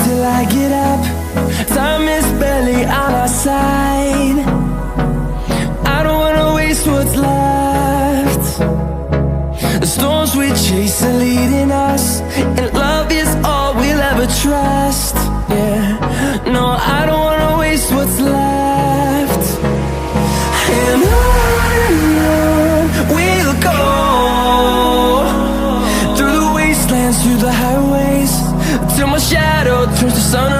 till I get up. Time is barely on our side. I don't wanna waste what's left. The storms we chase are leading us, and love is all we'll ever trust. Yeah, no, I don't wanna waste what's left. And on we'll go, through the wastelands, through the highways, till my shadow turns to sun